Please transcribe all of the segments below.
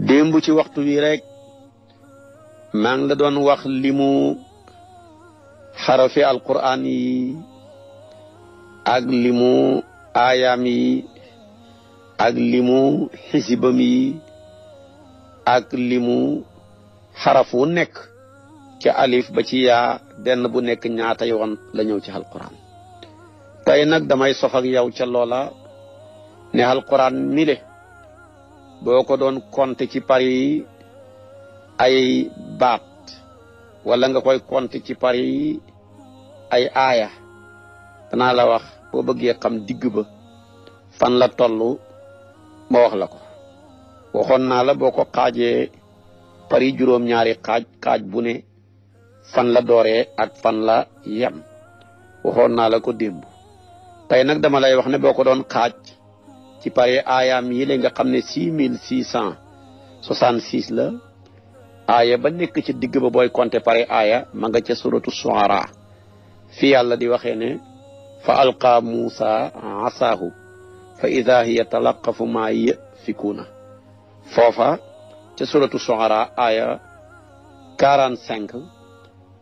démb ci waxtu wi rek maa ngi la doon wax limu xarafi alquran yi ak limu aayaam yi ak limu xisibam yi ak limu xaraf wu nekk ci alif ba ci yaa benn bu nekk ñaata yoon la ñëw ci alquran tey nag damay sof ak yow ca loola ne alquran mile boo ko doon compter ci pari ay baat wala nga koy compter ci pari ay aaya danaa la wax boo bëggee xam digg ba fan la tollu ma wax la ko waxoon naa la boo ko xaajee pari juróom-ñaari xaaj bu ne fan la dooree ak fan la yem waxoon naa la ko démb tey nag dama lay wax ne boo ko doon xaaj ci pare aayaam yi la nga xam ne 6666 la aaya ba nekk ci digg ba booy compter pare aaya ma nga ca suratu Shuara fi yàlla di waxee ne fa alqa Musa asaahu fa ida hiya talaqafu ma yafikuna foofa ca suratu Shuara aaya 45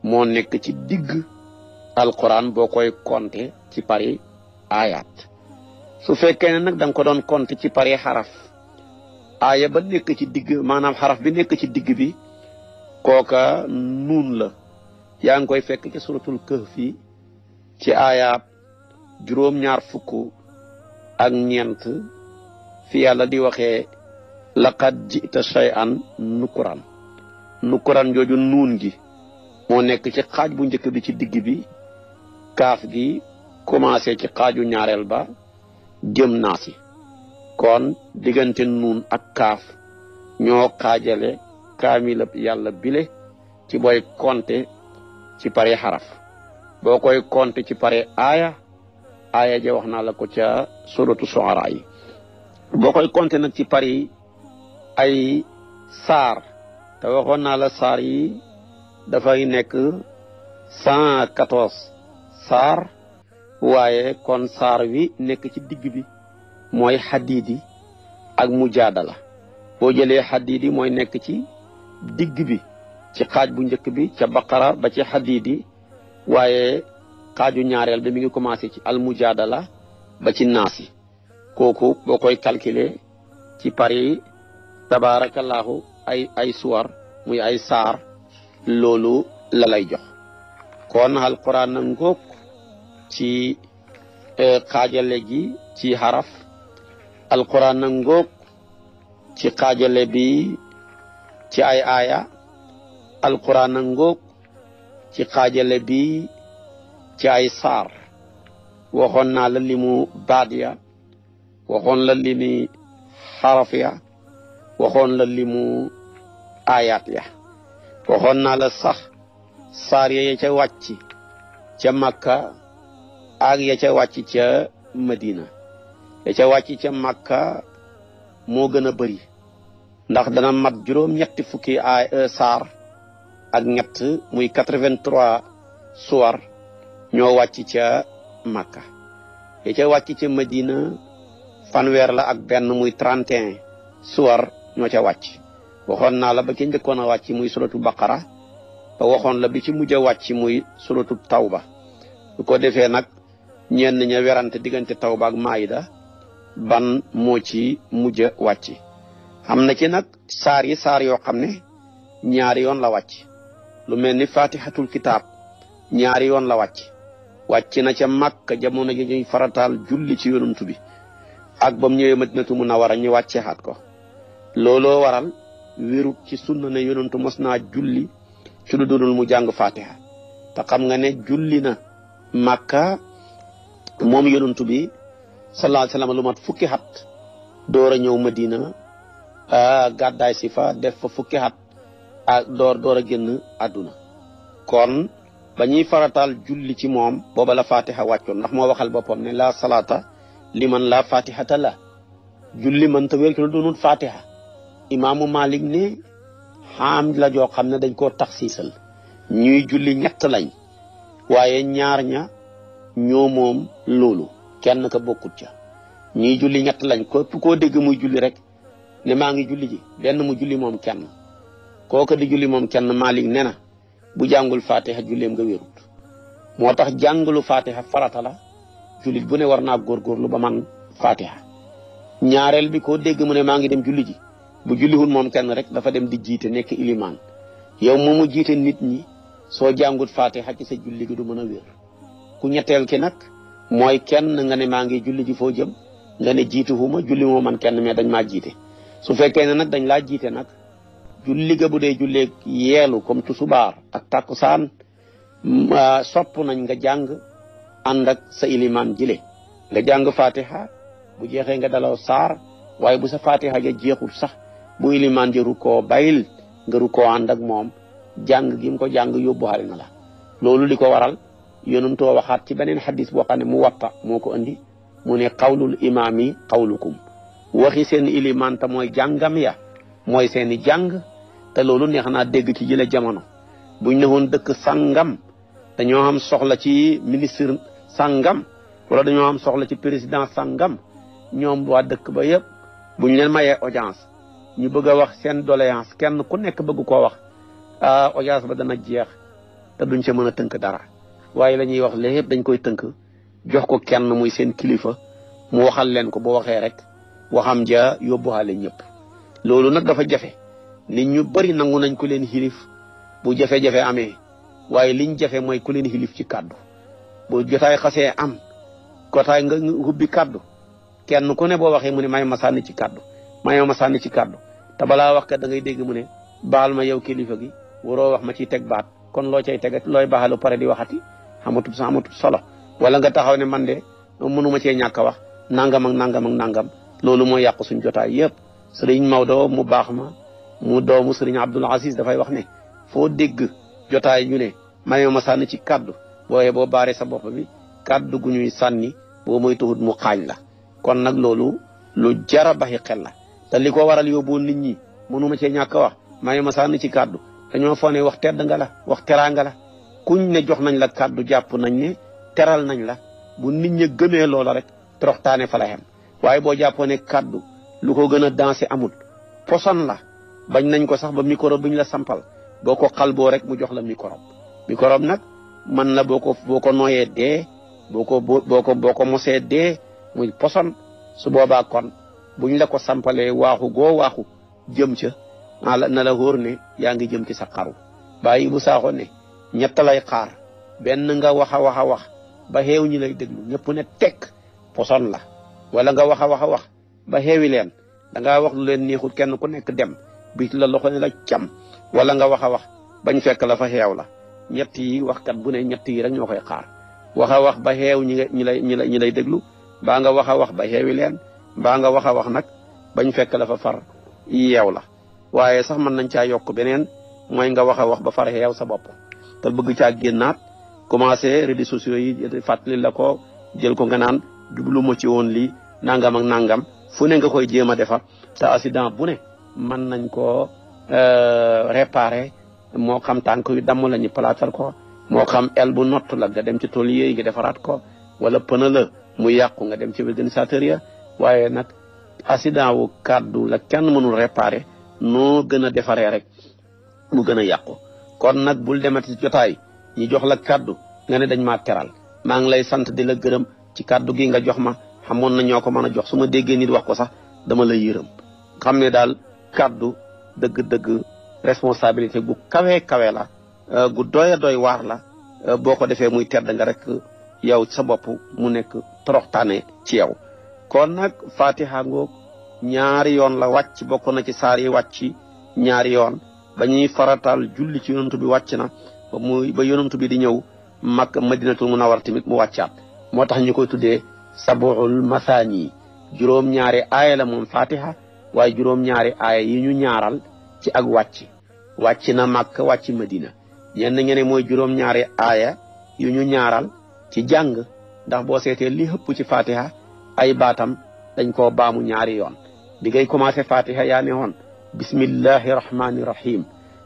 moo nekk ci digg alquran boo koy compter ci pare aayaat su fekkee ne nag da nga ko doon compter ci pare xaraf aaya ba nekk ci digg maanaam xaraf bi nekk ci digg bi kooka nuun la yaa ngi koy fekk ci suratul kahfi ci aayaab juróom-ñaar fukk ak ñeent fi yàlla di waxee laqad ji'ta shay'an nukuran jooju nuun gi moo nekk ci xaaj bu njëkk bi ci digg bi kaaf gi commencé ci xaaju ñaareel ba jëm naasi kon diggante nuun ak kaaf ñoo xaajale kaamilab yàlla bile ci booy compter ci pare xaraf boo koy compter ci pare aaya ja wax naa la ko ca suratu Shuara yi boo koy compter nag ci pare ay saar te waxoon naa la saar yi dafay nekk 114 saar waaye kon saar wi nekk ci digg bi mooy xadiidi ak mujaadala boo jëlee xadiidi mooy nekk ci digg bi ci xaaj bu njëkk bi ca baqara ba ci xadiidi waaye xaaju ñaareel bi mi ngi commencé ci al mujaadala ba ci naasi kooku boo koy calculer ci pari tabarakallahu ay suwar muy ay saar loolu la lay jox kon alquran na ngoog ci xaajale gi ci xaraf alquran na ngoog ci xaajale bi ci ay aaya alquran na ngoog ci xaajale bi ci ay saar waxoon naa la limu baat ya waxoon la limi xaraf ya waxoon la limu aayaat ya waxoon naa la sax saar ya ca wàcc ca Makka ak ya ca wàcc ca Madina ya ca wàcc ca Makka moo gën a bari ndax dana mat juróom-ñetti fukki saar ak ñett muy 83 suwar ñoo wàcc ca Makka ya ca wàcc ca Madina fanweer la ak benn muy 31 suwar ñoo ca wàcc waxoon naa la ba ki njëkkoon a wàcc muy suratu Baqara ba waxoon la bi ci mujj a wàcc muy suratu Tawba bu ko defee nag ñenn ña werante diggante Tawba ak Maayida ban moo ci mujj a wàcc xam na ci nag saar yoo xam ne ñaari yoon la wàcc lu mel ni fatihatul kitaab ñaari yoon la wàcc na ca Makka jamono ji ñuy farataal julli ci yonantu bi ak bam ñëwee Madinatu Munawwara ñu wàcce xaat ko looloo waral wérut ci sunna ne yonantu mos naa julli ci lu dul mu jàng fatiha te xam nga ne julli na Makka moom yonantu bi sallallahu alayhi wasallam lu mat fukki xat door a ñëw Madina gàddaay si fa def fa fukki xat ak door a génn àdduna kon ba ñuy farataal julli ci moom booba la fatiha wàccoon ndax moo waxal boppam ne la salaata liman la fatihata la julli man ta wér ci lu doonul fatiha imaamu Malik ne xam la joo xam ne dañ koo taxsiisal ñuy julli ñett lañ waaye ñaar ña ñoo moom loolu kenn ka bokkut ca ñuy julli ñett lañ ko koo dégg muy julli rek ne maa ngi julli ji benn mu julli moom kenn kooka di julli moom kenn Malik nee na bu jàngul fatiha julleem nga wérut moo tax jàngalu fatiha farata la jullit bu ne war naa góorgóorlu ba man fatiha ñaareel bi koo dégg mu ne maa ngi dem julli ji bu julliwul moom kenn rek dafa dem di jiite nekk ilimaan yow moomu jiite nit ñi soo jàngut fatiha ci sa julli gi du mën a wér ku ñetteel ki nag mooy kenn nga ne maa ngi julli ji foo jëm nga ne jiituwuma julli moo man kenn mais dañ maa jiite su fekkee ne nag dañ laa jiite nag julli ga bu dee julleeg yeelu comme tusubaar ak takkusaan sopp nañ nga jàng ànd ak sa ilimaan jile nga jàng fatiha bu jeexee nga dalaw saar waaye bu sa fatiha ja jeexul sax bu ilimaan ja rukkoo bayil nga rukkoo ànd ak moom jàng gi mu ko jàng yóbbuwaale na la loolu li ko waral yonentoo waxaat ci beneen xadis boo xam ne mu watta moo ko andi mu ne qawlul imaami qawlukum waxi seen ilimaan te mooy jàngam ya mooy seeni jàng te loolu neex naa dégg ci jële jamono buñ ne woon dëkk sangam dañoo am soxla ci ministre sangam wala dañoo am soxla ci président sangam ñoom waa dëkk ba yëpp buñ leen mayee audience ñu bëgg a wax seen doléance kenn ku nekk bëgg koo wax audience ba dana jeex te duñ ca mën a tënk dara waaye la ñuy wax lépp dañ koy tënk jox ko kenn muy seen kilifa mu waxal leen ko bu waxee rek waxam ja yóbbuwaale ñëpp loolu nag dafa jafe nit ñu bari nangu nañ ku leen xilif bu jafe-jafe amee waaye liñ jafe mooy ku leen xilif ci kàddu bu jotaay xasee am kotaay nga hubbi kàddu kenn ku ne boo waxee mu ne may ma sànni ci kàddu may ma sànni ci kàddu te balaa wax kat da ngay dégg mu ne baal ma yow kilifa gi waroo wax ma ciy teg baat kon loo cay tegat looy baaxalu pare di waxati xamatut solo wala nga taxaw ne man de mënuma cee ñàkk a wax nangam ak nangam ak nangam loolu moo yàq suñ jotaay yëpp sëriñ Maodo mu baax ma mu doomu sëriñ Abdul Aziz dafay wax ne foo dégg jotaay ñu ne may ma sànni ci kàddu booyee boo baaree sa bopp bi kàddu gu ñuy sànni boo muy tuxut mu xaañ la kon nag loolu lu jara baxi xel la te li ko waral yóbbu nit ñi mënuma cee ñàkk a wax may ma sànni ci kàddu dañoo foog ne wax tedd nga la wax teraanga la kuñ ne jox nañ la kàddu jàpp nañ ne teral nañ la bu nit ñi gëmee loola rek toroxtaane fa la xem waaye boo jàppoo ne kàddu lu ko gën a dansé amul poson la bañ nañ ko sax ba micro bi ñu la sampal boo ko xalboo rek mu jox la microbe nag man la boo ko nooyee dee boo ko mosee dee muy poson su boobaa kon buñ la ko sampalee waaxu goo waaxu jëm ca na la wóor ne yaa ngi jëm ci sa xaru bàyyi bu saaxoo ne ñett lay xaar benn nga wax a wax ba xeew ñi lay déglu ñëpp ne tekk poson la wala nga wax a wax ba xeewi leen da ngaa wax lu leen neexul kenn ku nekk dem bi la loxo ne la cam wala nga wax a wax bañ fekk la fa xeew la ñett yi waxkat bu ne ñett yi rek ñoo koy xaar wax a wax ba xeew ñi lay déglu baa nga wax a wax ba xeewi leen baa nga wax a wax nag bañ fekk la fa far yeew la waaye sax mën nañ caa yokk beneen mooy nga wax a wax ba far xeew sa bopp te bëgg caa génnaat commencé réseaux sociaux yi fàttali la ko jël ko nga naan jublu ma ci woon lii nangam ak nangam fu ne nga koy jéem a defar te accident bu ne mën nañ koo réparer moo xam tànk yu damm la ñu palaatal ko moo xam el bu nott la nga dem ci tool yi nga defaraat ko wala pëna la mu yàqu nga dem ci organisateur ya waaye nag accident wu kàddu la kenn mënul réparer noo gën a defaree rek mu gën a yàqu kon nag bul demati ci jotaay ñi jox la kàddu nga ne dañ maa teral maa ngi lay sant di la gërëm ci kàddu gi nga jox ma xamoon na ñoo ko mën a jox su ma déggee nit wax ko sax dama la yërëm xam ne daal kàddu dëgg-dëgg responsabilité gu kawe la gu doy waar la boo ko defee muy tedd nga rek yow sa bopp mu nekk toroxtaane ci yow kon nag fatiha ngoog ñaari yoon la wàcc bokk na ci saar yi wàcc ñaari yoon ba ñuy faratal julli ci yonantu bi wàcc na ba yonantu bi di ñëw Makka Madinatul Munawwara tamit mu wàccaat moo tax ñu koy tuddee sabuul masaani juróom-ñaari aaya la moom fatiha waaye juróom-ñaari aaya yi ñu ñaaral ci ak wàcc na Makka wàcc Madina ñenn ngeen mooy juróom-ñaari aaya yu ñu ñaaral ci jàng ndax boo seetee li hëpp ci fatiha ay baatam dañ koo baamu ñaari yoon bi ngay commencé fatiha yaa ne woon bismillahi rahmani rahim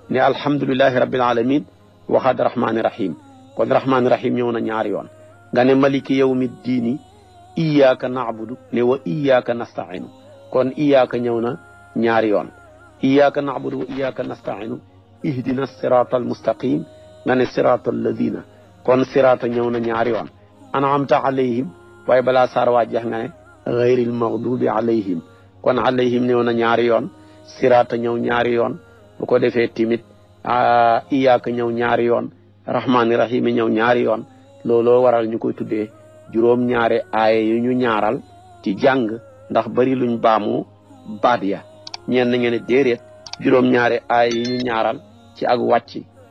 ne alhamdulillahi rabbil alamin waxaat rahmani rahim kon rahmani rahim ñëw na ñaari yoon nga ne maliki yawmi diini iyyaka na'budu ne wa iyyaka nasta'inu kon iyyaka ñëw na ñaari yoon iyyaka na'budu wa iyyaka nasta'inu ihdina siratal mustaqim nga ne siratal ladina kon sirata ñëw na ñaari yoon an'amta alayhim waaye balaa saar waa jeex nga ne ghayril maghdubi alayhim kon alayhim ñëw na ñaari yoon sirata ñëw ñaari yoon bu ko defee timit iyyaka ñëw ñaari yoon rahmaani rahim ñëw ñaari yoon looloo waral ñu koy tuddee juróom ñaari aaye yu ñu ñaaral ci jàng ndax bari luñ baamu baat ya ñenn ngeen ne déedéet juróom ñaari aaye yu ñu ñaaral ci ak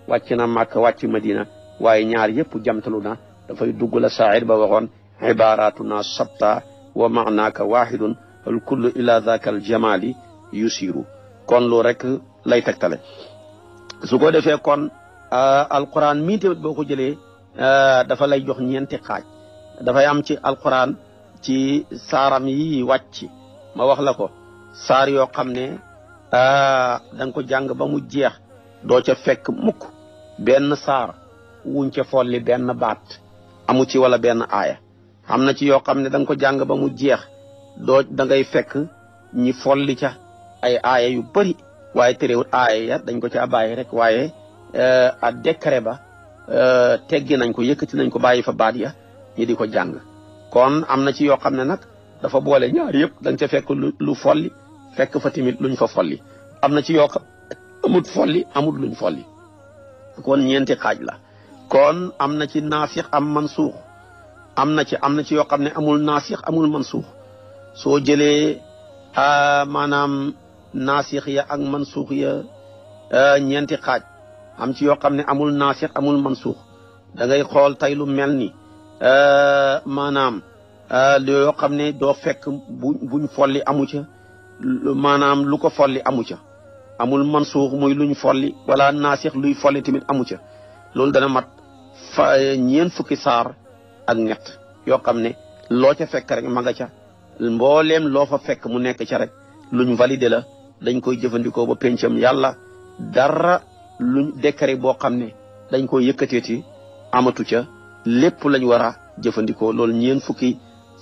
wàcc na Makka wàcc Madina waaye ñaar yëpp jamtalu na dafay dugg la shaa'ir ba waxoon ibaratuna shatta wa maanaaka wahidun al kullu ila dhaka al jamali yusiru kon lu rek lay tegtale su ko defee kon alquran mii tamit boo ko jëlee dafa lay jox ñeenti xaaj dafay am ci alquran ci saaram yi wàcc ma wax la ko saar yoo xam ne da nga ko jàng ba mu jeex doo ca fekk mukk benn saar wuñ ca folli benn baat amu ci wala benn aaya am na ci yoo xam ne da nga ko jàng ba mu jeex doo da ngay fekk ñi folli ca ay aaya yu bari waaye terewul aaya ya dañ ko ca bàyyi rek waaye a décret ba teggi nañ ko yëkkati nañ ko bàyyi fa baat ya ñi di ko jàng kon am na ci yoo xam ne nag dafa boole ñaar yëpp da nga ca fekk lu folli fekk fa tamit luñ fa folli am na ci yoo xam amut folli amut luñ folli kon ñeenti xaaj la kon am na ci naasix am mansuux am na ci yoo xam ne amul naasix amul mansuux soo jëlee maanaam naasix ya ak mansuux ya ñeenti xaaj am ci yoo xam ne amul naasix amul mansuux da ngay xool tey lu mel ni maanaam yoo xam ne doo fekk buñ folli amu ca maanaam lu ko folli amu ca amul mansuux muy luñ folli wala naasix luy folli tamit amu ca loolu dana mat ñeen fukki saar ak ñett yoo xam ne loo ca fekk rek ma nga ca mbooleem loo fa fekk mu nekk ca rek luñ validé la dañ koy jëfandikoo ba pencam yàlla dara luñ décret boo xam ne dañ koy yëkkateeti amatu ca lépp lañ war a jëfandikoo loolu ñeen fukki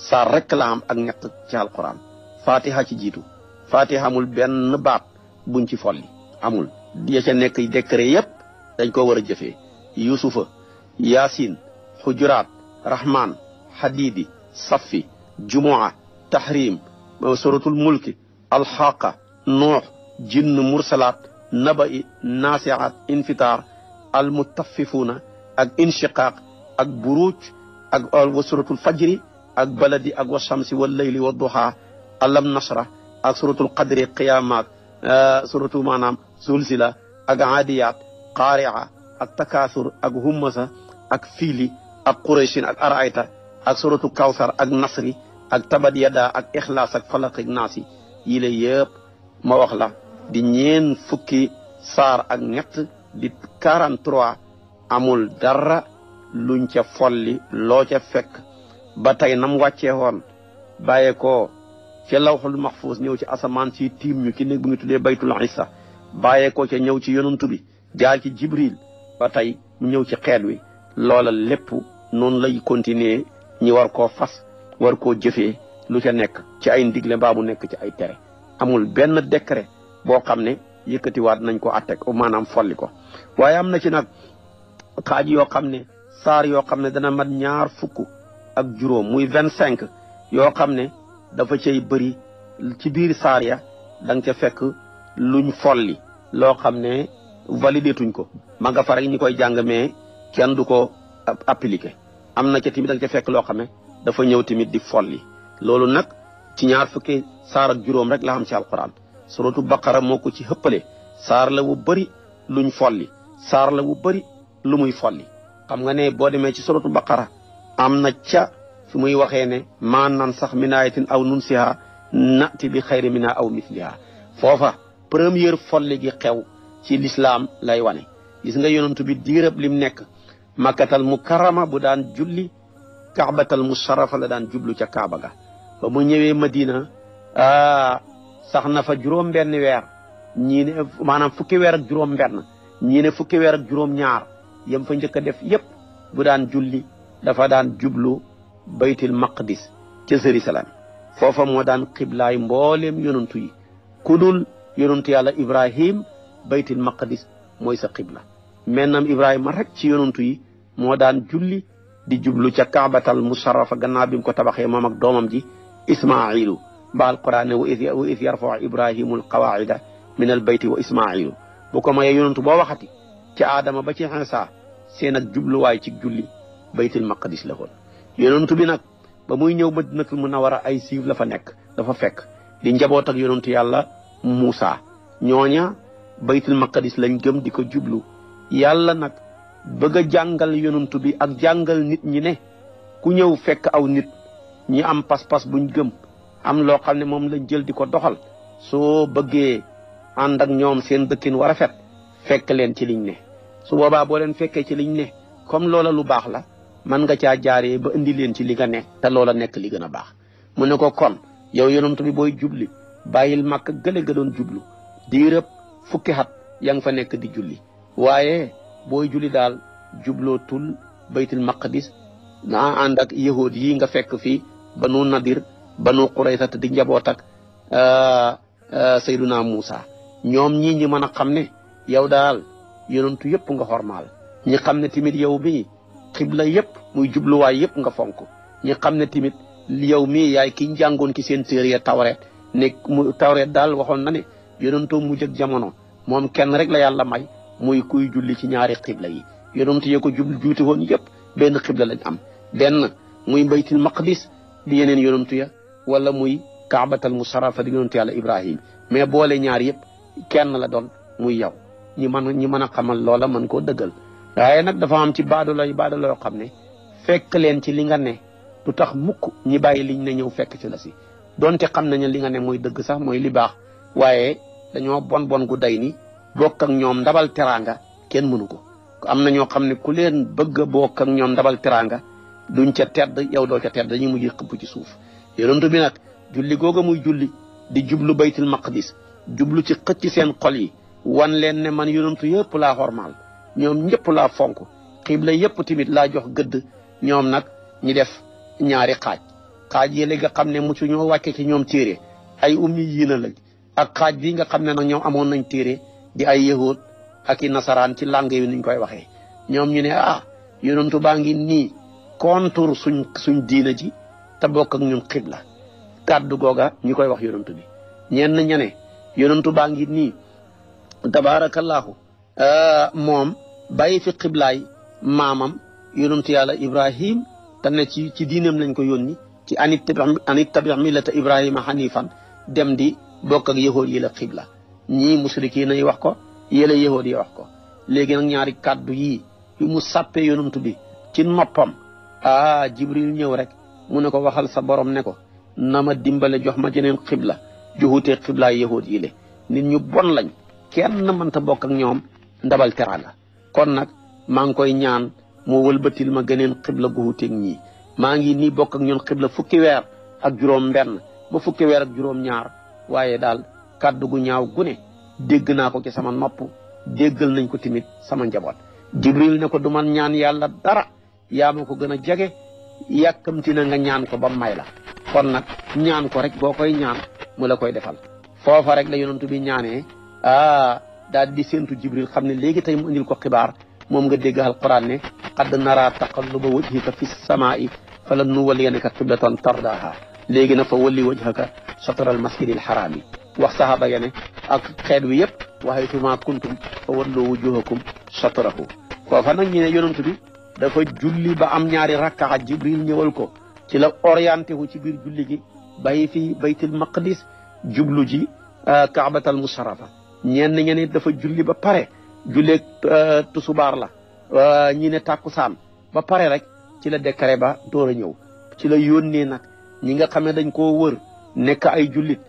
saar rek la am ak ñett ci alquran fatiha ci jiitu fatiha amul benn baat buñ ci folli amul ya ca nekk décret yépp dañ ko war a jëfee yusufa yaasin xujuraat rahman hadidi safi jumua tahrim suratul mulki alxaqa nuux jinn mursalaat naba'i naasiaat infitar almutaffifuna ak inshiqaaq ak buruj ak wa suratul fajri ak baladi ak wa shamsi wal layli wa duha alam nasra ak suratul qadri qiyaamaat suratu maanaam sulsila ak aadiyaat qaari'a ak takaasur ak hummasa ak fiili ak qurayshin ak arayta ak suratu kawsar ak nasri ak tabat yada ak ixlaas ak falaq ak naasi yi la yëpp ma wax la di ñeen fukki saar ak ñett di 43 amul dara luñ ca folli loo ca fekk ba tey nam wàccee woon bàyyee ko ca lawxul mahfuus ñëw ci asamaan si tiim ñu ki néeg bu ngi tuddee baytul isa bàyyee ko ca ñëw ci yonantu bi jaar ci jibril ba tey mu ñëw ci xeet wi loola lépp noonu lay continuer ñi war koo fas war koo jëfee lu ca nekk ci ay ndigle mbaa mu nekk ci ay tere amul benn décret boo xam ne yëkkatiwaat nañ ko attek maanaam folli ko waaye am na ci nag xaaj yoo xam ne saar yoo xam ne dana mat ñaar fukk ak juróom muy 25 yoo xam ne dafa cay bëri ci biir saar ya da nga ca fekk luñ folli loo xam ne validé tuñ ko ma nga fa rek ñi koy jàng mais kenn du ko appliqué am na ca tamit da nga ca fekk loo xam ne dafa ñëw tamit di folli loolu nag ci ñaar fukki saar ak juróom rek la xam ci alquran suratu baqara moo ko ci xëppale saar la wu bëri luñ folli saar la wu bëri lu muy folli xam nga ne boo demee ci suratu baqara am na ca fi muy waxee ne maa nan sax min ayatin aw nunsiha nati bi xayri mina aw misliha foofa première folli gi xew ci l'islam lay wane gis nga yonantu bi diirëb lim nekk makkatal mukarrama bu daan julli kaabatal musharrafa la daan jublu ca kaaba ga ba mu ñëwee madina sax na fa juróom benn weer ñii ne maanaam fukki weer ak juróom benn ñii ne fukki weer ak juróom ñaar yam fa njëkk a def yépp bu daan julli dafa daan jublu baytil maqdis ca Jérusalem foofa moo daan xiblaay mbooleem yonantu yi kudul yonentu yàlla Ibrahim baytil maqdis mooy sa xibla mennam Ibrahima rek ci yonentu yi moo daan julli di jublu ca kaabatal musharrafa gannaaw bi mu ko tabaxee moom ak doomam ji Ismailu ba alquran ne wa id yarfau Ibrahimu alqawaida min al bayti wa Ismailu bu ko mayee yonentu boo waxati ci Aadama ba ci Iisaa seen ak jubluwaay ci julli baytil maqdis la woon yonentu bi nag ba muy ñëw Madinatul Munawwara ay siiw la fa nekk dafa fekk di njaboot ak yonentu yàlla Muusa ñooña baytil maqdis lañ gëm di ko jublu yàlla nag bëgg a jàngal yonentu bi ak jàngal nit ñi ne ku ñëw fekk aw nit ñi am pas-pas buñ gëm am loo xam ne moom lañ jël di ko doxal soo bëggee ànd ak ñoom seen dëkkin war a fekk leen ci liñ ne su boobaa boo leen fekkee ci liñ ne comme loola lu baax la man nga caa jaaree ba indi leen ci li nga ne te loola nekk li gën a baax mu ne ko kon yow yonent bi booy jubli bàyyil màkk gële ga doon jublu diirëb fukki at yaa nga fa nekk di julli waaye booy julli daal jubloo tul baytul maqdis nga ànd ak yahood yi nga fekk fii banu nadir banu qurayza di njaboot ak sayduna Muusa ñoom ñii ñi mën a xam ne yow daal yonentu yëpp nga xormaal ñi xam ne tamit yow mii xibla yëpp muy jubluwaay yëpp nga fonk ñi xam ne tamit yow mii yaay ki njàngoon ki seen téere tawreet ne mu tawreet daal waxoon na ne yonentoo mujj ak jamono moom kenn rek la yàlla may muy kuy julli ci ñaari xibla yi yonentu yee ko jublu juuti woon yëpp benn xibla lañ am benn muy baytul maqdis di yeneen yonentu ya wala muy kaabatal musharrafa di yonentu yàlla Ibrahim mais boole ñaar yëpp kenn la doon muy yow ñi mën a xamal loola mën koo dëggal waaye nag dafa am ci baadolo yoo xam ne fekk leen ci li nga ne du tax mukk ñi bàyyi liñ ne ñëw fekk ci la si donte xam nañu li nga ne mooy dëgg sax mooy li baax waaye dañoo bon gu day ni bokk ak ñoom ndabal teraanga kenn mënu ko am na ñoo xam ne ku leen bëgg a bokk ak ñoom ndabal teraanga duñ ca tedd yow doo ca tedd dañuy mujj xëpp ci suuf yonent bi nag julli googa muy julli di jublu baytul maqdis jublu ci xëcc seen xol yi wan leen ne man yonentu yëpp laa xormaal ñoom ñëpp laa fonk xibla yëpp tamit laa jox gëdd ñoom nag ñi def ñaari xaaj yi nga xam ne musu ñoo wàcce ci ñoom téere ay ummi yiina lañ ak xaaj bi nga xam ne nag ñoom amoon nañ téere di ay yahuud ak i nasaraan ci langue yi niñ koy waxee ñoom ñu ne yonentu baa ngi nii contour suñ diina ji te bokk ak ñun xibla kàddu googa ñi koy wax yonentu bi ñenn ñene yonentu baa ngi nii tabaarakallaahu moom bàyyi fi xiblaay maamam yonentu yàlla Ibrahim te ne ci diinam lañ ko yónni ci anit tabi millata Ibrahima hanifan dem di bokk ak yahood yi la xibla ñii musrikiin yi wax ko yële yahood yi wax ko léegi nag ñaari kàddu yii yu mu sàppee yonentu bi ci noppam Jibril ñëw rek mu ne ko waxal sa borom ne ko na ma dimbale jox ma jeneen xibla juhutee xiblaay yahood yi le nit ñu bon lañ kenn mënta bokk ak ñoom ndabal teraanga kon nag maa ngi koy ñaan moo wëlbatil ma geneen xibla gu wuteeg ñii maa ngi nii bokk ak ñoom xibla fukki weer ak juróom benn ba fukki weer ak juróom ñaar waaye daal kàddu gu ñaaw gune dégg naa ko ci sama nopp déggal nañ ko tamit sama njaboot Jibril ne ko du man ñaan yàlla dara yaa ma ko gën a jege yàkkamti na nga ñaan ko ba may la kon nag ñaan ko rek boo koy ñaan mu la koy defal foofa rek la yonentu bi ñaanee daal di séentu Jibril xam ne léegi tey mu indil ko xibaar moom nga dégg alquran ne qad nara taqalluba wajhika fi samaa'i falan nuwalliyannaka qiblatan tardaha léegi na fa walli wajhaka shatra al masjid al harami wax sahaba ya ne ak xeet wi yëpp wa haythuma kuntum fa wallu wujuhakum shatrahu foofa nag ñu ne yonent bi dafa julli ba am ñaari rakkaa Jibril ñëwal ko ci la orienté wu ci biir julli gi bàyyi fi baytul maqdis jublu ji kaabatal musharrafa ñenn ñene dafa julli ba pare julleeg tusubaar la ñi ne tàkkusaan ba pare rek ci la décret ba door a ñëw ci la yónnee nag ñi nga xam ne dañ koo wër nekk ay jullit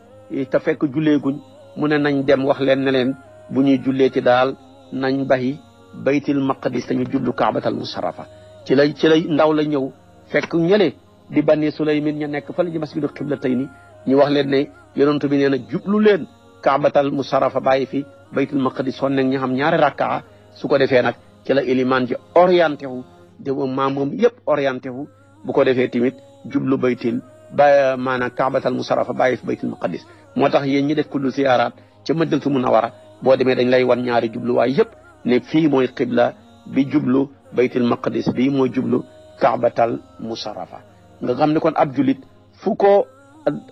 te fekk julleeguñ mu ne nañ dem wax leen ne leen bu ñuy jullee ci daal nañ bàyyi baytil maqdis te ñu jublu kaabatal musharrafa ci la ndaw la ñëw fekk ñële di Bani Sulaymin ña nekk fa la ji masjidu qiblatayni ñu wax leen ne yonent bi nee na jublu leen kaabatal musharrafa bàyyi fi baytul maqdis son nag ñu xam ñaari rakkaa su ko defee nag ci la ilimaan ji orienté wu de maam moom yëpp orienté wu bu ko defee tamit jublu baytil ba maanaam kaabatal musarrafa bàyyi fi baytul maqdis moo tax yéen ñi def kullu ziyaaraat ca Madinatu Munawwara boo demee dañ lay wan ñaari jubluwaay yëpp ne fii mooy qibla bi jublu baytul maqdis bii mooy jublu kaabatal musarrafa nga xam ne kon ab julit fu ko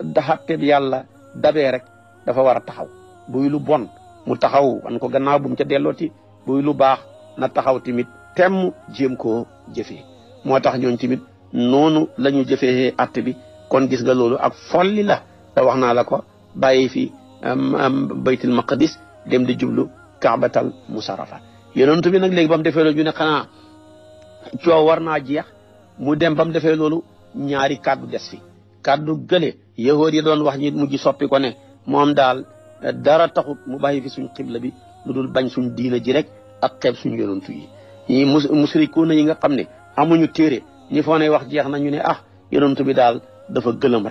daxatteb yàlla dabee rek dafa war a taxaw buy lu bon mu taxaw wan ko gannaaw bu mu ca dellooti buy lu baax na taxaw tamit temm jéem koo jëfee moo tax ñooñ tamit noonu la ñu jëfee att bi kon gis nga loolu ak folli la te wax naa la ko bàyyi fi baytul maqdis dem di jublu kaabatal musarrafa yonent bi nag léegi ba mu defee loolu ñu ne xanaa coow war naa jeex mu dem ba mu defee loolu ñaari kàddu des fi kàddu gële yahood yi doon wax ñi mujj soppi ko ne moom daal dara taxut mu bàyyi fi suñ xibla bi lu dul bañ suñ diina ji rek ak xeeb suñ yonent yi ñi musrikuuna yi nga xam ne amuñu téere ñi foo ne wax jeex na ñu ne yonent bi daal dafa gëlëm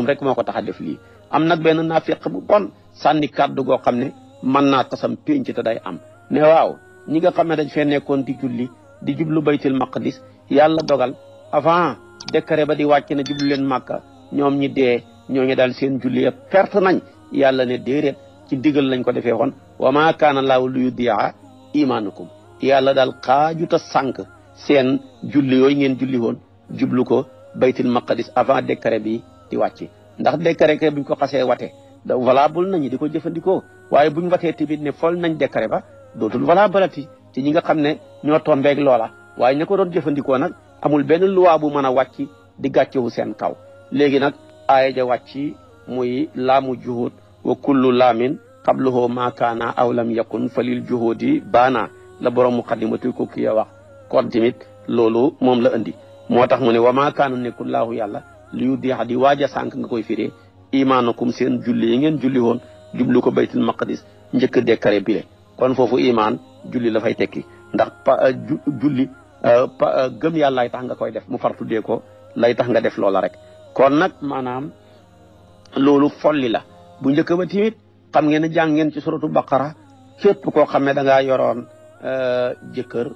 rek moo ko tax a def lii am nag benn naafiq bu bon sànni kàddu goo xam ne mën naa tasam pénc te day am ne waaw ñi nga xam ne dañ fee nekkoon di julli di jublu baytul maqdis yàlla dogal avant décret ba di wàcc na jublu leen màkka ñoom ñi dee ñooñu daal seen julli ya perte nañ yàlla ne déedéet ci digal lañ ko defee woon wa ma kaana laahu li yudi'a imaanukum yàlla daal xaajuta sànq seen julli yooyu ngeen julli woon jublu ko baytul maqdis avant décret bi di wàcc ndax décret ke buñ ko xasee wate da valable nañu di ko jëfandikoo waaye buñ watee tamit ne fol nañ décret ba dootul valabalati ci ñi nga xam ne ñoo tombeeg loola waaye ña ko doon jëfandikoo nag amul benn loi bu mën a wàcc di gàccewu seen kaw léegi nag aaya ja wàcc muy laamu juhud wa kullu laamin qabluhu ma kaana aw lam yakun falil juhudi baana la borom muqaddimatu ko kii wax kon tamit loolu moom la andi moo tax mu ne wa ma kaana nekkul laahu yàlla li yu deex di waaj a sànq nga koy firee imaanakum seen julli yi ngeen julli woon jublu ko baytul maqdis njëkk décret bile kon foofu imaan julli la fay tekki ndax julli gëm yàlla lay tax nga koy def mu far tuddee ko lay tax nga def loola rek kon nag maanaam loolu folli la bu njëkk ba tamit xam ngeen ne jàng ngeen ci suratu baqara képp koo xam ne da ngaa yoroon jëkkër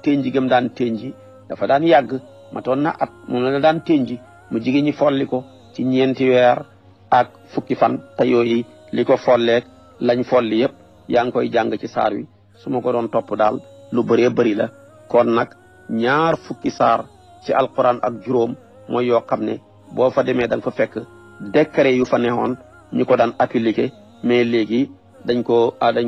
tenji gëm daan tenji dafa daan yàgg matoon na at moom la daan tenji mu jigéen ñi folli ko ci ñeenti weer ak fukki fan te yooyu li ko folleeg lañ folli yëpp yaa ngi koy jàng ci saar wi su ma ko doon topp daal lu bëree bëri la kon nag ñaar fukki saar ci alquran ak juróom mooy yoo xam ne boo fa demee da nga fa fekk décret yu fa neexoon ñu ko daan appliqué mais léegi dañ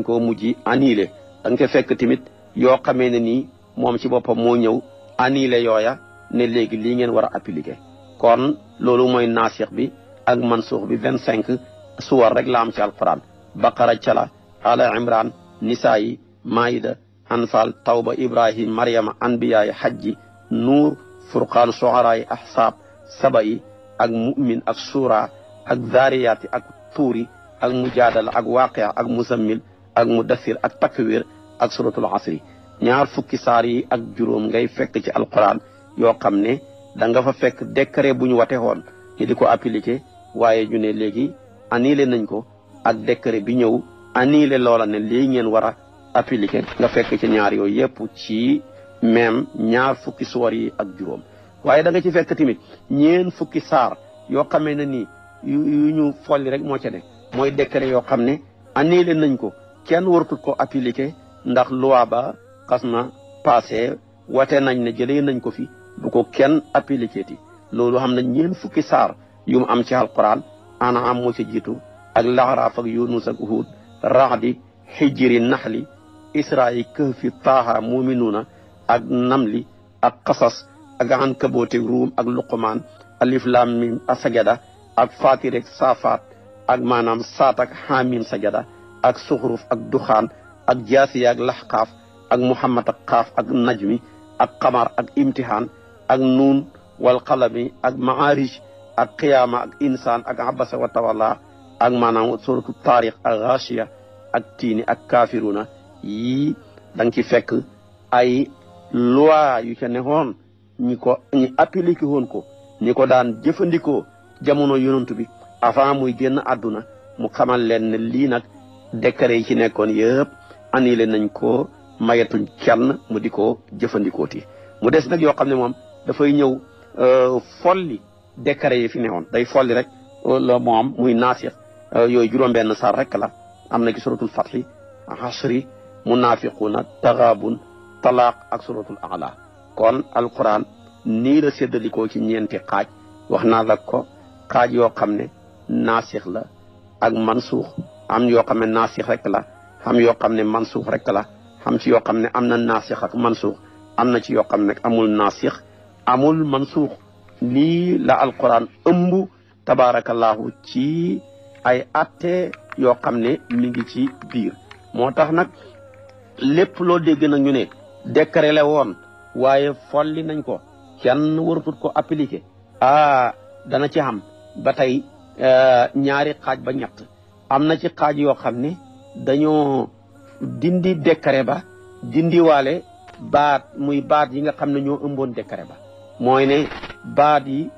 ko mujj annulé da nga fa fekk tamit yoo xamee ne nii moom ci boppam moo ñëw annulé yooya ne léegi lii ngeen war a appliqué kon loolu mooy naasix bi ak mansuux bi 25 suwar rek la am ci alquran baqara cala ala imran nisaayi maida anfal tawba ibrahim maryama anbiyaay hajji nuur furqaan soxaraay ahsaab saba yi ak mu'min ak suura ak zaariyaati ak tuuri ak mujaadala ak waaqia ak muzammil ak mudassir ak takwir ak suratul asri ñaar fukki saar yi ak juróom ngay fekk ci alquran yoo xam ne da nga fa fekk décret bu ñu wate woon ñu di ko appliqué waaye ñu ne léegi annulé nañ ko ak décret bi ñëw annulé loola ne lii ngeen war a appliqué nga fekk ci ñaar yooyu yëpp ci même ñaar fukki soor yi ak juróom waaye da nga ci fekk tamit ñeen fukki saar yoo xamee ne nii yu ñu folli rek moo ca ne mooy décret yoo xam ne annulé nañ ko kenn wartut ko appliqué ndax loi ba xas na passé wate nañ ne jëlee nañ ko fi bu ko kenn appliqué ti loolu xam na ñeen fukki saar yu mu am ci alquran ana am moo ci jiitu ak laxaraaf ak yunus ak uhud raxdi xijiri naxli israyi kahfi taaha muminuuna ak namli ak xasas ak ankaboote ruum ak luqmaan alif lam mim ak sajada ak fatirek saafaat ak maanaam saat ak xaamin sajada ak suxruf ak duxaan ak jaasiya ak laxqaaf ak muhammad ak xaaf ak najmi ak xamar ak imtihaan ak nuun wal qalami ak maarij ak qiyaama ak insaan ak abasa wa tawalla ak maanaam suratu taarix ak gaashiya ak tiini ak kaafiruna yii da nga ci fekk ay loi yu ca neexoon ñi appliqué woon ko ñi ko daan jëfandikoo jamono yonent bi avant muy génn àdduna mu xamal leen ne lii nag décret yi ci nekkoon yëpp annulé nañ ko mayetuñ kenn mu di ko jëfandikooti mu des nag yoo xam ne moom dafay ñëw folli décret yi fi newoon day folli rek la moom muy naasix yooyu juróom-benn sar rek la am na ci suratul fathi hasri munafiquna taxaabun talaaq ak suratul a'la kon alquran nii la séddalikoo ci ñeenti xaaj wax naa la ko xaaj yoo xam ne naasix la ak mansuux am yoo xam ne naasix rek la xam yoo xam ne mansuux rek la xam ci yoo xam ne am na naasix ak mansuux am na ci yoo xam ne amul naasix amul mansuux lii la alquran ëmb tabarakallahu ci ay atte yoo xam ne mi ngi ci biir moo tax nag lépp loo dégg nag ñu ne décret la woon waaye folli nañ ko kenn warutut ko appliquer dana ci xam ba tey ñaari xaaj ba ñett am na ci xaaj yoo xam ne dañoo dindi décret ba dindi waale baat muy baat yi nga xam ne ñoo ëmboon décret ba mooy ne baat yi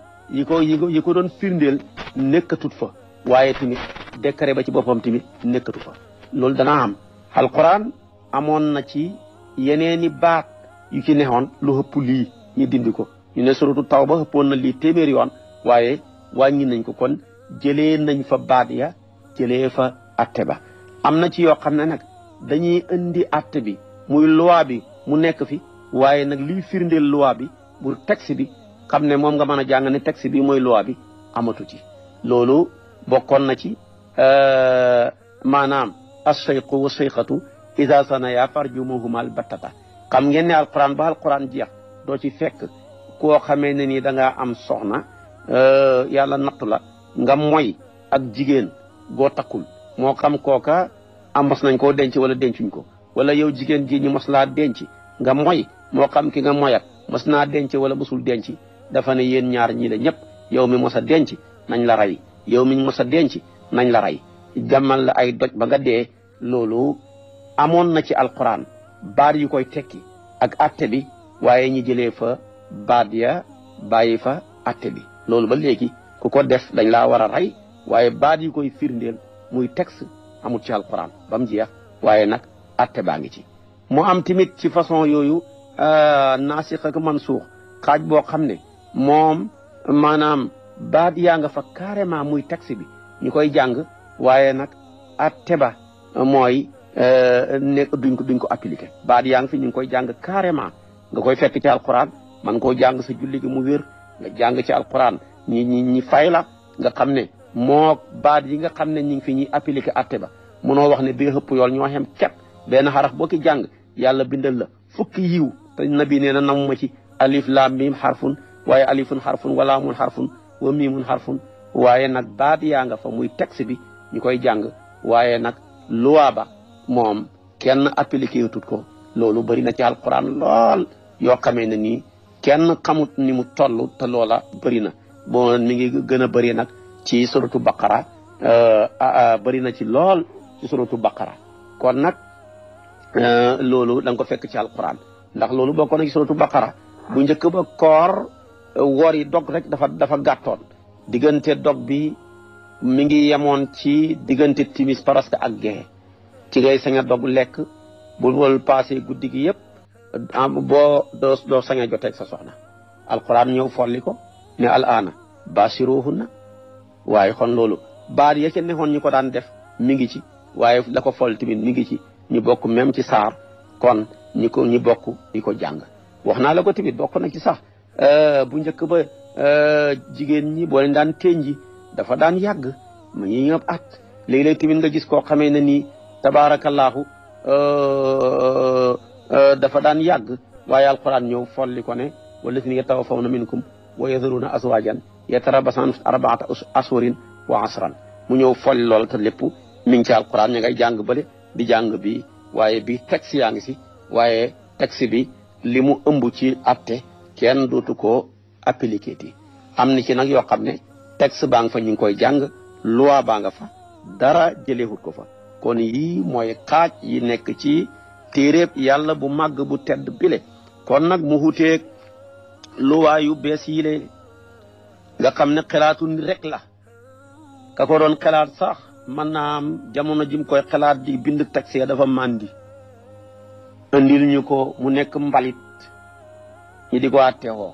ko doon firndeel nekkatut fa waaye tamit décret ba ci boppam tamit nekkatu fa loolu dana am alquran amoon na ci yeneeni baat yu ci neexoon lu ëpp lii ñu dindi ko ñu ne suratu tawba ëppoon na lii téeméeri yoon waaye wàññi nañ ko kon jëlee nañ fa baat ya jëlee fa atte ba am na ci yoo xam ne nag dañuy indi atte bi muy loi bi mu nekk fi waaye nag liy firndeel loi bi bu texte bi xam ne moom nga mën a jàng ne texte bi mooy loi bi amatu ci loolu bokkoon na ci maanaam as-sayqu wa sayqatu iza sanaya farjumuhumal battata xam ngeen ne alquran ba alquran jeex doo ci fekk koo xamee ne nii da ngaa am soxna yàlla nattu la nga moy ak jigéen goo takkul moo xam kooka mos nañ koo denc wala dencuñ ko wala yow jigéen ji ñu mos laa denc nga moy moo xam ki nga moyat mos naa denc wala mosul denc dafa ne yéen ñaar ñii la ñëpp yow mi mos a denc nañ la rey yow mi mos a denc nañ la rey jàmmal la ay doj ba nga dee loolu amoon na ci alquran baat yu koy tekki ak atte bi waaye ñi jëlee fa baat ya bàyyi fa atte bi loolu ba léegi ku ko def dañ laa war a rey waaye baat yu koy firndeel muy texte amul ci alquran ba mu jeex waaye nag atte baa ngi ci mu am tamit ci façon yooyu naasix ak mansuux xaaj boo xam ne moom maanaam baat yaa nga fa carrément muy texte bi ñu koy jàng waaye nag atte ba mooy nekk duñ ko appliqué baat yaa ngi fi ñu ngi koy jàng carrément nga koy fekk ci alquran man koo jàng sa julli gi mu wér nga jàng ci alquran ñi fay la nga xam ne moo baat yi nga xam ne ñi ngi fi ñuy appliqué atte ba munoo wax ne bi xëpp yool ñoo xem képp benn xaraf boo ki jàng yàlla bindal la fukki yiw te nabi nee na namuma ci alif laam miim xarfun waaye alifun xarfun wa laamun xarfun wa miimun xarfun waaye nag baat yaa nga fa muy texte bi ñu koy jàng waaye nag loi ba moom kenn appliqué tut ko loolu bari na ci alquran lool yoo xamee ne nii kenn xamut ni mu toll te loola bari na bon mi ngi gën a bari nag ci suratu baqara bari na ci lool ci suratu baqara kon nag loolu da nga ko fekk ci alquran ndax loolu bokkoon na ci suratu baqara bu njëkk ba koor woor yi dog rek dafa gàttoon diggante dog bi mi ngi yemoon ci diggante timis presque ak gexe ci ngay sañ a dog lekk bu wol passé guddi gi yëpp boo doo sañ a joteeg sa soxna alquran ñëw folli ko ne al aana bashiruhunna waaye kon loolu baat ya ca neexoon ñu ko daan def mi ngi ci waaye la ko foll tamit mi ngi ci ñu bokk même ci saar kon ñi bokk di ko jàng wax naa la ko tamit bokk na ci sax bu njëkk ba jigéen ñi boo leen daan teñji dafa daan yàgg ma ñuy ñëpp at léeg-léeg tamit nga gis koo xamee ne nii tabaarakallaahu dafa daan yàgg waaye alquran ñëw folli ko ne wallazina yatawaffawna minkum wa yadharuna azwajan yatarabasna arbaata ashhurin wa asran mu ñëw folli lool te lépp mi ngi ci alquran ña ngay jàng bële di jàng bi waaye bi texte yaa ngi si waaye texte bi li mu ëmb ci atte kenn dootu ko appliqué ti am na ci nag yoo xam ne texte baa nga fa ñu ngi koy jàng loi baa nga fa dara jëleewut ko fa kon yii mooy xaaj yi nekk ci téeréeb yàlla bu màgg bu tedd bile kon nag mu xuteeg loi yu bees yi le nga xam ne xalaatu ni rek la ka ko doon xalaat sax mën naa am jamono jim koy xalaat di bind texte dafa màndi andil ñu ko mu nekk mbalit ñi di ko àtteewoo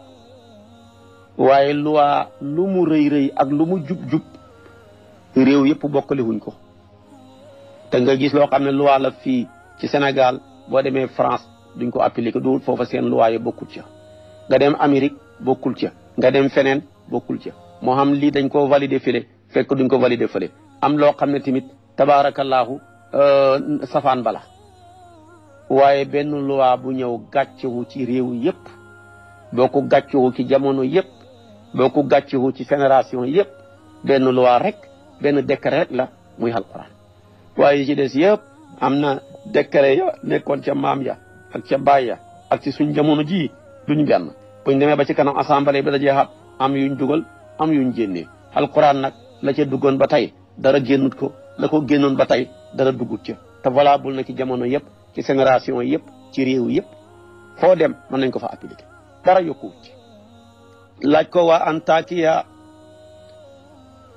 waaye loi lu mu rëy rëy ak lu mu jub jub réew yëpp bokkale wuñ ko te nga gis loo xam ne loi la fii ci Sénégal boo demee France duñ ko appliquer du foofa seen loi yi bokkul ca nga dem Amérique bokkul ca nga dem feneen bokkul ca moo xam lii dañ ko valider fële fekk duñ ko valider fële am loo xam ne tamit tabaarakallaahu safaan bala waaye benn loi bu ñëw gàccewu ci réew yëpp boo ko gàccewu ci jamono yëpp boo ko gàccewu ci génération yëpp benn loi rek benn décret rek la muy alquran waaye ci des yëpp am na décret ya nekkoon ca maam ya ak ca baay ya ak ci suñ jamono ji duñ benn buñ demee ba ci kanam assemblée bi da jeexaat am yuñ dugal am yuñ génnee alquran nag la ca duggoon ba tey dara génnut ko la ko génnoon ba tey dara duggut ca te valable na ci jamono yëpp ci génération yëpp ci réew yëpp foo dem mën nañ ko fa appliquer dara yokkuwut ci laaj ko waa Antakiya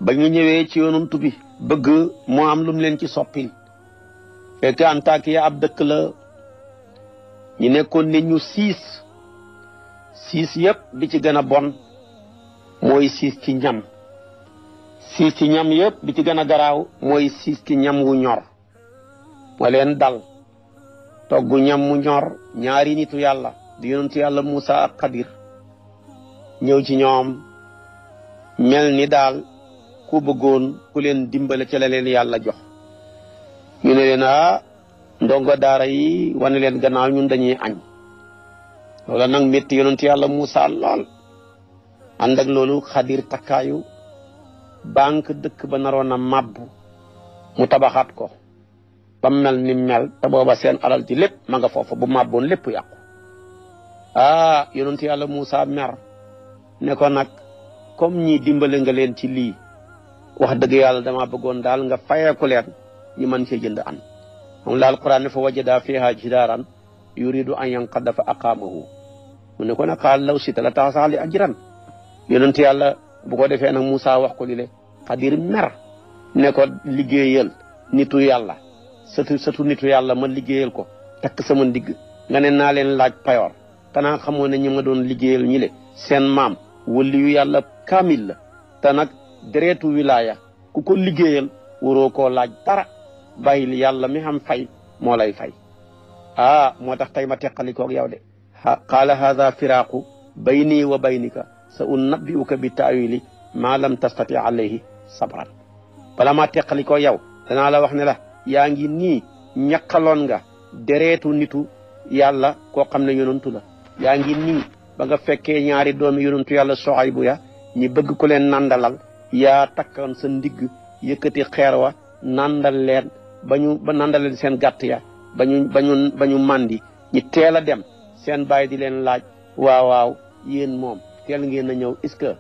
ba ñu ñëwee ci yonent bi bëgg moo am lu mu leen ci soppil fekk Antakiya ab dëkk la ñu nekkoon nit ñu siis yëpp bi ci gën a bon mooy siis ci ñam siis ci ñam yëpp bi ci gën a garaaw mooy siis ci ñam wu ñor moo leen dal togg ñam mu ñor ñaari nitu yàlla di yonent yàlla Musa ak Xadir ñëw ci ñoom mel ni daal ku bëggoon ku leen dimbale ca la leen yàlla jox ñu ne leen ndongo daara yi wane leen gannaaw ñun dañuy añ loola nag métti yonent yàlla Musa lool ànd ak loolu Xadir takkaayu banque dëkk ba naroon a màbbu mu tabaxaat ko ba mel ni mel te booba seen alal ci lépp ma nga foofu bu màbboon lépp yàqu yonent yàlla Musa mer ne ko nag comme ñi dimbale nga leen ci lii wax dëgg yàlla dama bëggoon daal nga fayeeku leen ñi mën cee jënd an moom la alquran ne fa wajada fiha jidaaran yuridu an yanqadda fa aqaamahu mu ne ko nag qaal law sita la taxasaa li ajran yonent yàlla bu ko defee nag Musa wax ko li le Xadir mer ne ko liggéeyal nitu yàlla sëtu nitu yàlla ma liggéeyal ko takk sama ndigg nga ne naa leen laaj payoor kanaa xamoo ne ñi ma doon liggéeyal ñi le seen maam waliyu yàlla kaamil la te nag deretu wilaaya ku ko liggéeyal waroo koo laaj dara bàyyil yàlla mi xam fay moo lay fay moo tax tey ma teqalikoog yow de qaala haada firaaqu bayni wa baynika sa unabbi'uka bi taawili maa lam tastati alayhi sabran bala maa teqalikoo yow danaa la wax ne la yaa ngi nii ñaqaloon nga deretu nitu yàlla koo xam ne yonantu la yaa ngi nii ba nga fekkee ñaari doomi yonantu yàlla Suhaybu ya ñi bëgg ku leen nandalal yaa takkoon sa ndigg yëkkati xeer wa nandal leen ba nandal leen seen gàtt ya ba ñu màndi ñi teel a dem seen baay di leen laaj waaw yéen moom teel ngeen a ñëw est-ce que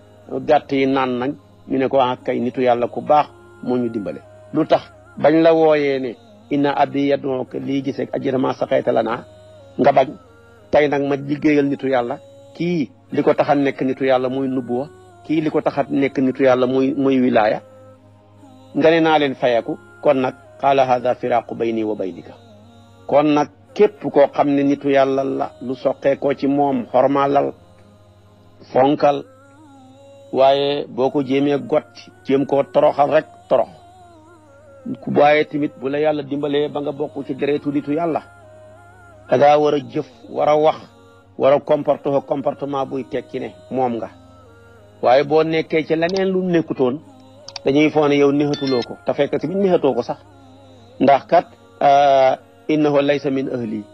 gàtt yi naan nañ ñu ne ko kay nitu yàlla ku baax moo ñu dimbale lu tax bañ la wooyee ne inna abi yad'uka lii gisee ajra ma saqayta lana nga bañ tey nag ma liggéeyal nitu yàlla kii li ko tax a nekk nitu yàlla muy nubuwa kii li ko tax a nekk nitu yàlla muy wilaaya nga ne naa leen fayeku kon nag qaala hada firaaqu bayni wa baynika kon nag képp koo xam ne nitu yàlla la lu soqee koo ci moom xormaalal fonkal waaye boo ko jéemee gotti jéem koo toroxal rek torox ku waaye tamit bu la yàlla dimbalee ba nga bokk ci deretu nitu yàlla da ngaa war a jëf war a wax war a comportement buy tekki ne moom nga waaye boo nekkee ci leneen lu nekkutoon dañuy foog ne yow neexatuloo ko te fekk tamit neexatoo ko sax ndax kat innahu laysa min ahli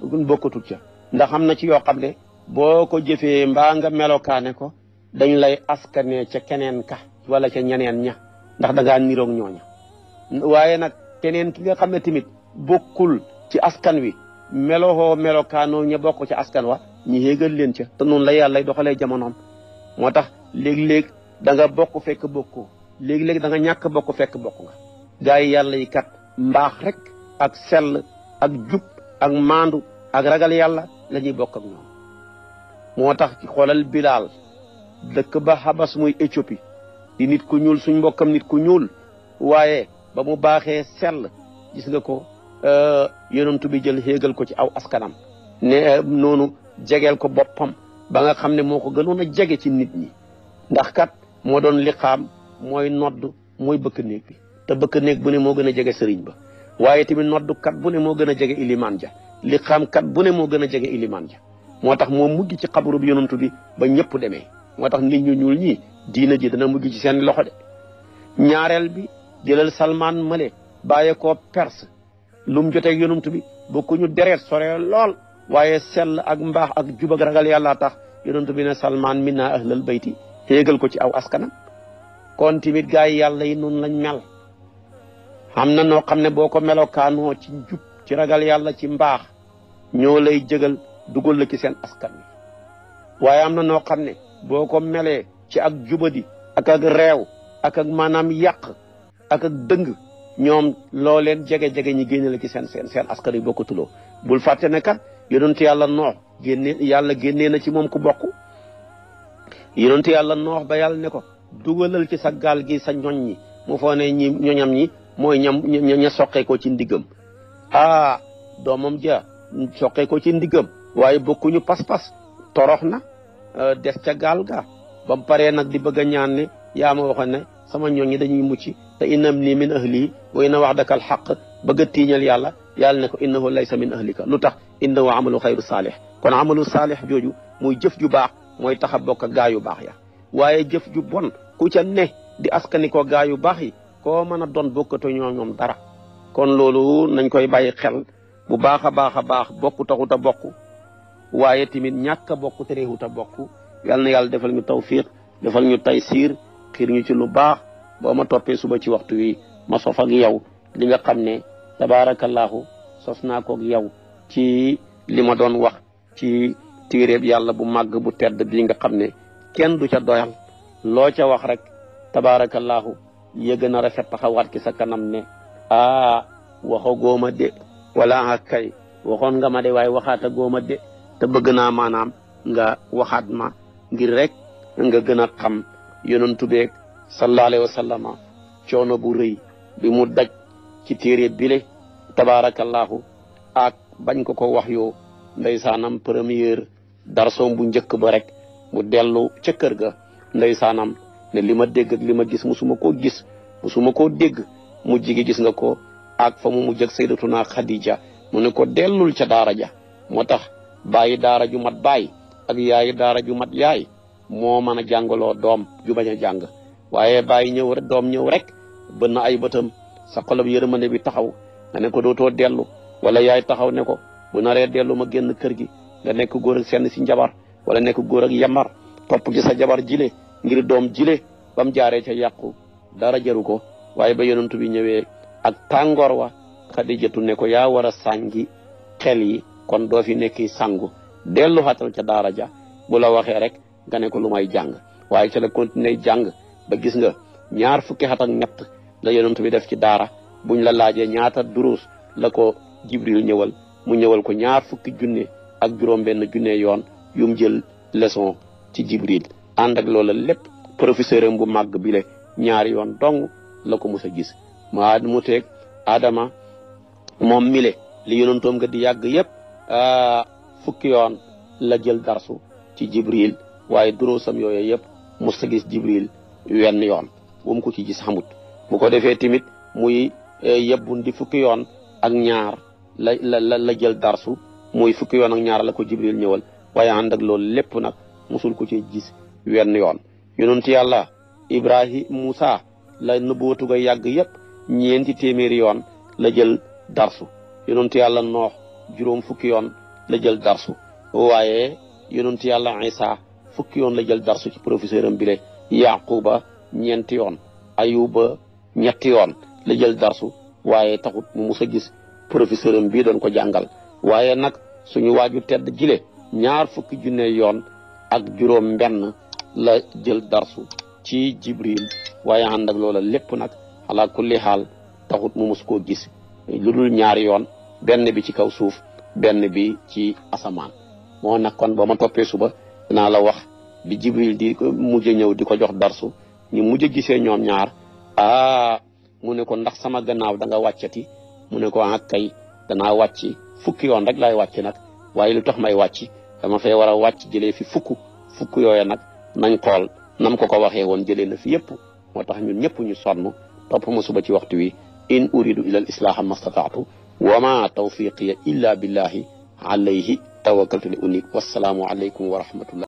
bokkatul ca ndax am na ci yoo xam ne boo ko jëfee mbaa nga melokaane ko dañ lay askane ca keneen ka wala ca ñeneen ña ndax da ngaa niroog ñooña waaye nag keneen ki nga xam ne tamit bokkul ci askan wi melokaanoo ña bokk ci askan wa ñi yéegal leen ca te noonu la yàlla doxalee jamonoom moo tax léeg-léeg da nga bokk fekk bokkoo léeg-léeg da nga ñàkk bokk fekk bokk nga gaa yi yàlla yi kat mbaax rek ak sell ak jub ak maandu ak ragal yàlla la ñuy bokk ak ñoom moo tax ci xoolal Bilaal dëkk ba Habas muy Éthiopie di nit ku ñuul suñ mbokkam nit ku ñuul waaye ba mu baaxee sell gis nga ko yonent bi jël xéegal ko ci aw askanam ne noonu jegeel ko boppam ba nga xam ne moo ko gënoon a jege ci nit ñi ndax kat moo doon liqaam mooy nodd mooy bëkk néeg bi te bëkk néeg bu ne moo gën a jege sëriñ ba waaye tamit nodd kat bu ne moo gën a jege ilimaan ja liqaam kat bu ne moo gën a jege ilimaan ja moo tax moo mujj ci xabru bi yonantu bi ba ñëpp demee moo tax nit ñu ñuul ñi diina ji dana mujj ci seen loxo de ñaareel bi jëlal Salman male bàyyee koo Perse lu mu joteeg yonantu bi bokkuñu deret sore lool waaye sell ak mbaax ak jub ak ragal yàlla tax yonantu bi ne Salman minna ahlal bayti xéegal ko ci aw askanam kon tamit gaa yi yàlla yi noonu lañ mel xam na noo xam ne boo ko melokaanoo ci jub ci ragal yàlla ci mbaax ñoo lay jëgal dugal la ci seen askan wi waaye am na noo xam ne boo ko melee ci ak jubadi ak réew ak maanaam yàq ak dëng ñoom loo leen jege-jege ñi génne la ci seen askan wi bokkatuloo bul fàtte ne kat yonent yàlla noox yàlla génnee na ci moom ku bokk yonent yàlla noox ba yàlla ne ko dugalal ci sa gaal gi sa ñoñ ñi mu foo ne ñi ñoñam ñi mooy ña soqee ko ci ndiggam doomam ja soqee ko ci ndiggam waaye bokkuñu pas-pas torox na des ca gaal ga ba mu paree nag di bëgg a ñaan ne yaa ma waxoon ne sama ñoñ ñi dañuy mucc te innam nii min ahli wa inna wa'daka al-haqq bëgg a tiiñal yàlla ne ko innahu laysa min ahlika lu tax innahu amalu xayru saalih kon amalu saalih jooju muy jëf ju baax mooy tax a bokk gaa yu baax ya waaye jëf ju bon ku ca ne di askani ko gaa yu baax yi koo mën a doon bokkatoo ñoom dara kon loolu nañ koy bàyyi xel bu baax a baax bokku taxut a bokk waaye tamit ñàkk a bokk te réewut a bokk yal na yàlla defal ñu tawfiq defal ñu taysiir xiir ñu ci lu baax boo ma toppee suba ci waxtu wi ma sof ak yow li nga xam ne tabaarakallaahu sos naa ko ak yow ci li ma doon wax ci téeréeb yàlla bu màgg bu tedd bi nga xam ne kenn du ca doyal loo ca wax rek tabaarakallaahu yëgg na rafet taxawaat ki sa kanam ne waxo góoma de wala kay waxoon nga ma de waaye waxaata góoma de te bëgg naa maanaam nga waxaat ma ngir rek nga gën a xam yonantu beeg sallallahu alayhi wa sallama coono bu rëy bi mu daj ci téere bile tabaarakallaahu ak bañ ko wax yoo ndeysaanam première darsoom bu njëkk ba rek mu dellu ca kër ga ndeysaanam ne li ma dégg ak li ma gis musuma koo gis musuma koo dégg mu jigi gis nga ko ak fa mu mujj ak sayyidatuna Khadija mu ne ko dellul ca daara ja moo tax bàyyi daara ju mat bàyyi ak yaayi daara ju mat yaay moo mën a jàngaloo doom ju bañ a jàng waaye bàyyi ñëw rek doom ñëw rek bën na ay bëtam sa xolab yërmande bi taxaw nga ne ko dootoo dellu wala yaay taxaw ne ko bu naree dellu ma génn kër gi nga nekk góor ak senn si njabar wala nekk góor ak yamar topp ci sa jabar jile ngir doom jile ba mu jaaree ca yàqu dara jaru ko waaye ba yonent bi ñëwee ak tàngoor wa Xadijatu ne ko yaa war a sàngi xel yi kon doo fi nekki sangu dellu xatal ca daara ja bu la waxee rek nga ne ko lu may jàng waaye ca la continuer jàng ba gis nga ñaar fukki at ak ñett la yonent bi def ci daara buñ la laajee ñaata duruus la ko Jibril ñëwal mu ñëwal ko ñaar fukki junne ak juróom benn junne yoon yum jël leçon ci Jibril ànd ak loola lépp professeur am bu màgg bi le ñaari yoon dong la ko mus a gis mu teeg Adama moom mile li yonentoom nga di yàgg yëpp fukki yoon la jël darsu ci Jibril waaye duruusam yooyu yëpp mus a gis Jibril wenn yoon bu mu ko ci gis xamut bu ko defee tamit muy yebbundi fukki yoon ak ñaar la jël darsu muy fukki yoon ak ñaar la ko Jibril ñëwal waaye ànd ak loolu lépp nag musul ko ci gis wenn yoon yonent yàlla Ibrahim Moussa la nëbbootu ga yàgg yëpp ñeenti téeméeri yoon la jël darsu yonent yàlla Noox juróom fukki yoon la jël darsu waaye yonent yàlla Isa fukki yoon la jël darsu ci professeur am bile Yaquba ñeenti yoon Ayuba ñetti yoon la jël darsu waaye taxut mu mus a gis professeur am bii doon ko jàngal waaye nag suñu waaju tedd jile ñaar fukki junne yoon ak juróom benn la jël darsu ci Jibril waaye ànd ak loola lépp nag ala kulli xaal taxut mu mus koo gis lu dul ñaari yoon benn bi ci kaw suuf benn bi ci asamaan moo nag kon boo ma toppee suba dinaa la wax bi Jibril di mujj ñëw di ko jox darsu ñu mujj gisee ñoom ñaar mu ne ko ndax sama gannaaw da nga wàccati mu ne ko kay danaa wàcc fukki yoon rek laay wàcc nag waaye lu tax may wàcc dama fay war a wàcc jëlee fi fukk yooya nag nañ xool nam ko waxee woon jëlee na fi yëpp moo tax ñun ñëpp ñu sonn topp ma suba ci waxtu wi in uridu ila al islaha mastataatu wa ma tawfiqiya illa billahi alayhi tawakkaltu li unik wassalaamu alaykum wa rahmatullah